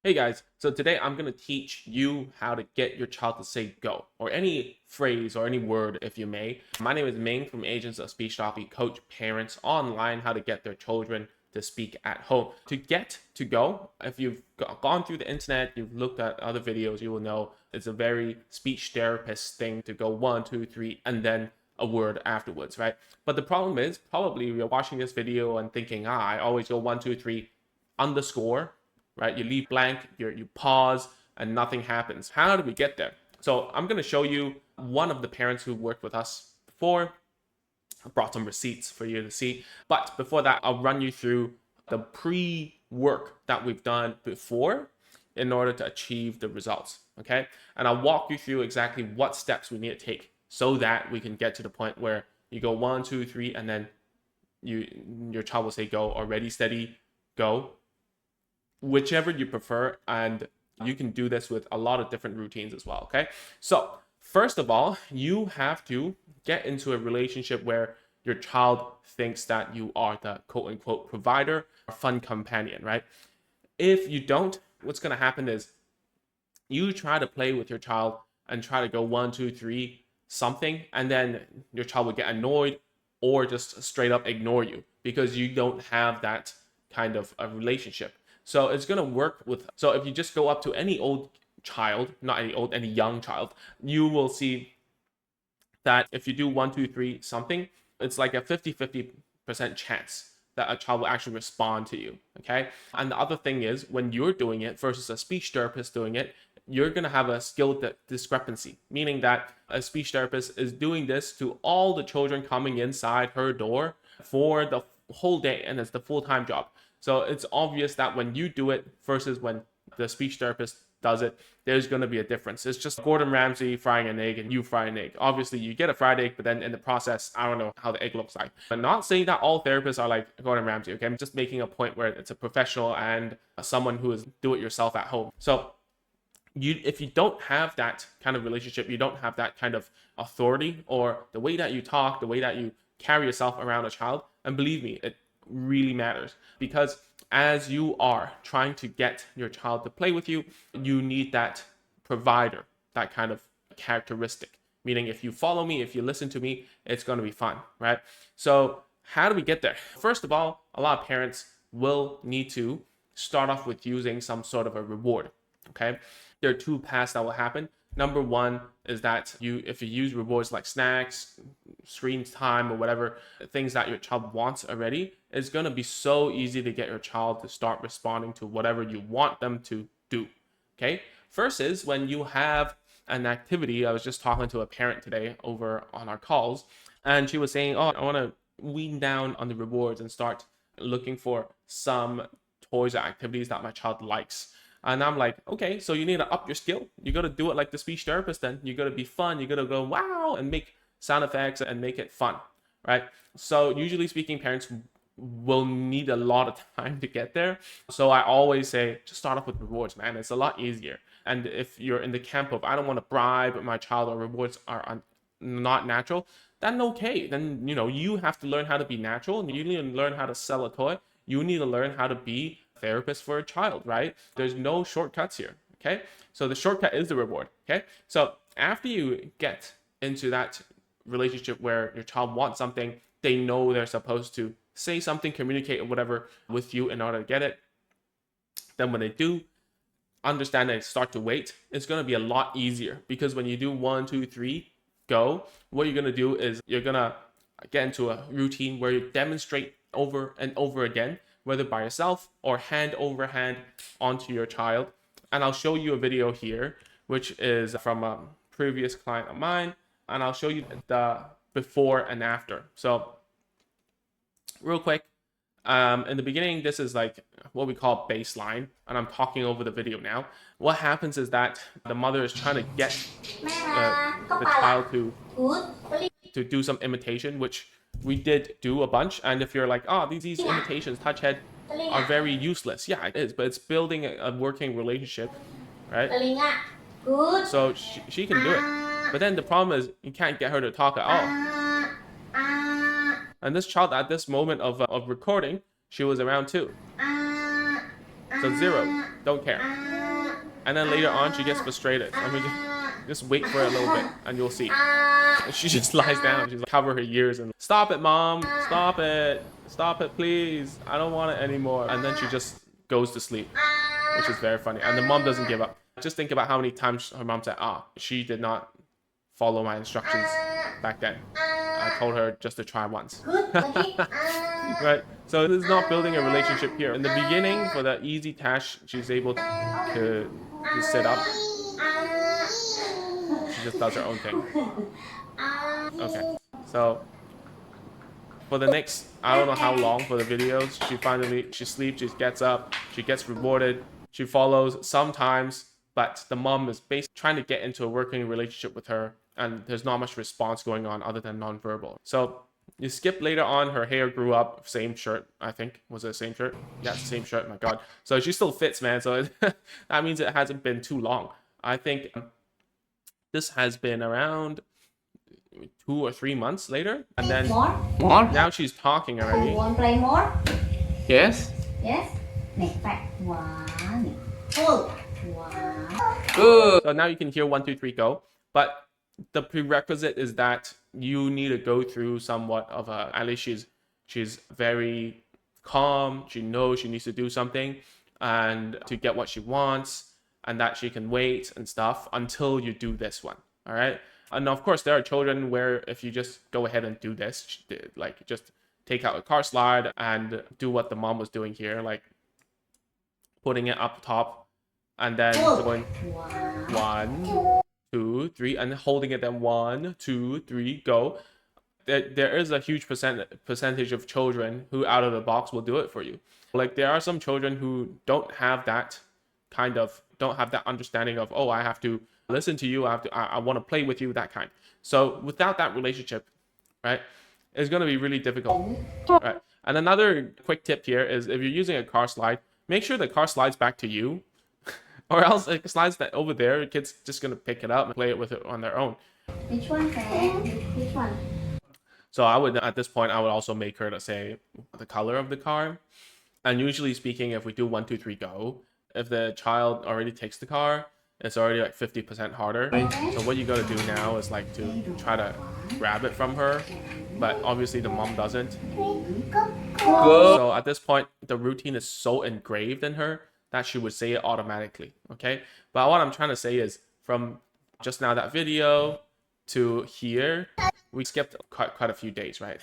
Hey guys, so today I'm going to teach you how to get your child to say go, or any phrase or any word if you may. My name is Ming from Agents of Speech Therapy, coach parents online how to get their children to speak at home. To get to go, if you've gone through the internet, you've looked at other videos, you will know it's a very speech therapist thing to go one, two, three, and then a word afterwards, right? But the problem is probably you're watching this video and thinking, I always go one, two, three, underscore, right? You leave blank, you pause, and nothing happens. How do we get there? So I'm going to show you one of the parents who worked with us before. I brought some receipts for you to see. But before that, I'll run you through the pre-work that we've done before in order to achieve the results, okay? And I'll walk you through exactly what steps we need to take so that we can get to the point where you go one, two, three, and then your child will say go, or ready, steady, go, whichever you prefer. And you can do this with a lot of different routines as well, okay? So first of all, you have to get into a relationship where your child thinks that you are the quote unquote provider or fun companion, right? If you don't, what's going to happen is you try to play with your child and try to go one, two, three, something, and then your child will get annoyed or just straight up ignore you because you don't have that kind of a relationship. So it's going to work with, so if you just go up to any old child, not any old, any young child, you will see that if you do one, two, three, something, it's like a 50-50% chance that a child will actually respond to you, okay? And the other thing is when you're doing it versus a speech therapist doing it, you're going to have a skill discrepancy, meaning that a speech therapist is doing this to all the children coming inside her door for the whole day, and it's the full-time job. So it's obvious that when you do it versus when the speech therapist does it, there's going to be a difference. It's just Gordon Ramsay frying an egg and you fry an egg. Obviously, you get a fried egg, but then in the process, I don't know how the egg looks like. I'm not saying that all therapists are like Gordon Ramsay, okay? I'm just making a point where it's a professional and someone who is do-it-yourself at home. So if you don't have that kind of relationship, you don't have that kind of authority or the way that you talk, the way that you carry yourself around a child, and believe me, it really matters, because as you are trying to get your child to play with you, you need that provider, that kind of characteristic. Meaning if you follow me, if you listen to me, it's going to be fun, right? So how do we get there? First of all, a lot of parents will need to start off with using some sort of a reward, okay? There are two paths that will happen. Number one is that if you use rewards like snacks, screen time, or whatever, things that your child wants already, it's going to be so easy to get your child to start responding to whatever you want them to do, okay? First is when you have an activity. I was just talking to a parent today over on our calls, and she was saying, oh, I want to wean down on the rewards and start looking for some toys or activities that my child likes. And I'm like, okay, so you need to up your skill. You got to do it like the speech therapist then. You got to be fun. You got to go, wow, and make sound effects and make it fun, right? So usually speaking, parents will need a lot of time to get there. So I always say, just start off with rewards, man. It's a lot easier. And if you're in the camp of, I don't want to bribe my child, or rewards are not natural, then okay. Then, you have to learn how to be natural, and you need to learn how to sell a toy. You need to learn how to be therapist for a child, right? There's no shortcuts here, okay? So the shortcut is the reward, okay? So after you get into that relationship where your child wants something, they know they're supposed to say something, communicate or whatever with you in order to get it. Then when they do understand and start to wait, it's going to be a lot easier, because when you do one, two, three, go, what you're going to do is you're going to get into a routine where you demonstrate over and over again, whether by yourself or hand over hand onto your child. And I'll show you a video here, which is from a previous client of mine, and I'll show you the before and after. So real quick, in the beginning, this is like what we call baseline, and I'm talking over the video now. What happens is that the mother is trying to get the child to do some imitation, which we did do a bunch. And if you're like, oh, these imitations, touch head, are very useless. Yeah, it is, but it's building a working relationship, right? So she can do it. But then the problem is you can't get her to talk at all. And this child at this moment of recording, she was around 2. So 0, don't care. And then later on, she gets frustrated. I mean, just wait for it a little bit and you'll see. And she just lies down. She's like, cover her ears and stop it, mom. Stop it. Stop it, please. I don't want it anymore. And then she just goes to sleep, which is very funny. And the mom doesn't give up. Just think about how many times her mom said, she did not follow my instructions back then. I told her just to try once. Right? So this is not building a relationship here. In the beginning, for the easy task, she's able to sit up. She just does her own thing. Okay. So for the next, I don't know how long for the videos, she sleeps, she gets up, she gets rewarded, she follows sometimes, but the mom is basically trying to get into a working relationship with her, and there's not much response going on other than nonverbal. So you skip later on, her hair grew up, same shirt, I think. Was it the same shirt? Yeah, it's the same shirt, my God. So she still fits, man. So that means it hasn't been too long. I think this has been around 2 or 3 months later, and then More? now she's talking already. You want to play more? Yes. Yes. Này, phải. One. Two. One. Good. So now you can hear 1, 2, 3, go. But the prerequisite is that you need to go through somewhat of a, at least she's very calm. She knows she needs to do something and to get what she wants, and that she can wait and stuff until you do this one. All right. And of course, there are children where if you just go ahead and do this, like just take out a car slide and do what the mom was doing here, like putting it up top and then going 1, 2, 3, and holding it then 1, 2, 3, go. There is a huge percentage of children who out of the box will do it for you. Like there are some children who don't have that understanding of, oh, I have to listen to you, I want to play with you, that kind. So without that relationship, right, it's going to be really difficult. Right. And another quick tip here is if you're using a car slide, make sure the car slides back to you, or else it slides that over there. The kid's just going to pick it up and play it with it on their own. Which one, Which one? So I would, at this point, I would also make her to say the color of the car. And usually speaking, if we do 1, 2, 3, go, if the child already takes the car, it's already like 50% harder. So what you got to do now is like to try to grab it from her, but obviously the mom doesn't. So at this point, the routine is so engraved in her that she would say it automatically. Okay. But what I'm trying to say is from just now that video to here, we skipped quite a few days, right?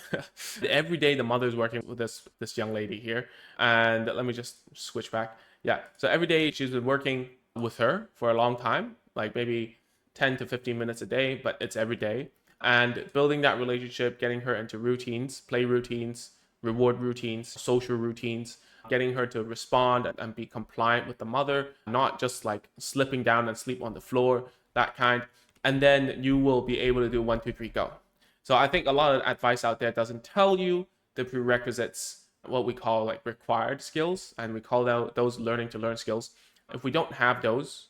Every day the mother's working with this young lady here. And let me just switch back. Yeah. So every day she's been working with her for a long time, like maybe 10 to 15 minutes a day, but it's every day. And building that relationship, getting her into routines, play routines, reward routines, social routines, getting her to respond and be compliant with the mother, not just like slipping down and sleep on the floor, that kind. And then you will be able to do 1, 2, 3, go. So I think a lot of advice out there doesn't tell you the prerequisites, what we call like required skills, and we call those learning to learn skills. If we don't have those,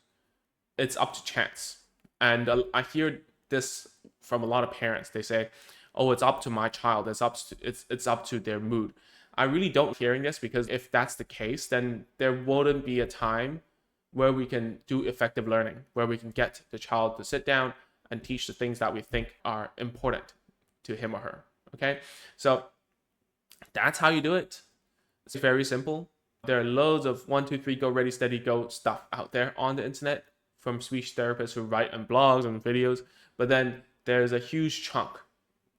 it's up to chance. And I hear this from a lot of parents. They say, oh, it's up to my child. It's up to their mood. I really don't hearing this, because if that's the case, then there wouldn't be a time where we can do effective learning, where we can get the child to sit down and teach the things that we think are important to him or her. Okay, so that's how you do it. It's very simple. There are loads of 1, 2, 3, go, ready, steady, go stuff out there on the internet from speech therapists who write on blogs and videos. But then there's a huge chunk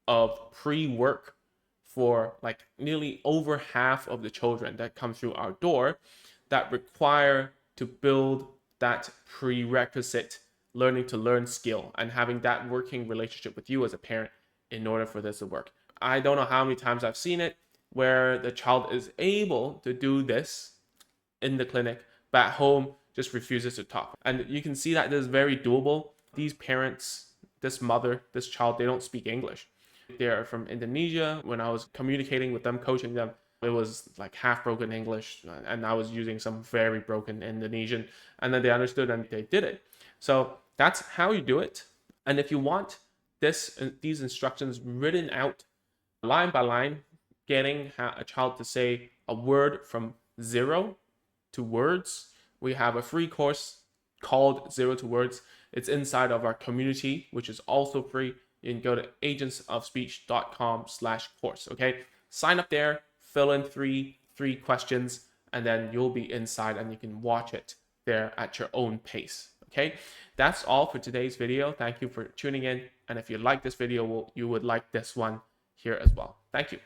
of pre-work for like nearly over half of the children that come through our door that require to build that prerequisite learning to learn skill and having that working relationship with you as a parent in order for this to work. I don't know how many times I've seen it where the child is able to do this in the clinic, but at home just refuses to talk. And you can see that this is very doable. These parents, this mother, this child, they don't speak English. They're from Indonesia. When I was communicating with them, coaching them, it was like half broken English, and I was using some very broken Indonesian, and then they understood and they did it. So that's how you do it. And if you want these instructions written out line by line, getting a child to say a word from 0 to words, we have a free course called Zero to Words. It's inside of our community, which is also free. You can go to agentsofspeech.com/course. Okay, sign up there, fill in three questions, and then you'll be inside and you can watch it there at your own pace. Okay, that's all for today's video. Thank you for tuning in. And if you like this video, you would like this one here as well. Thank you.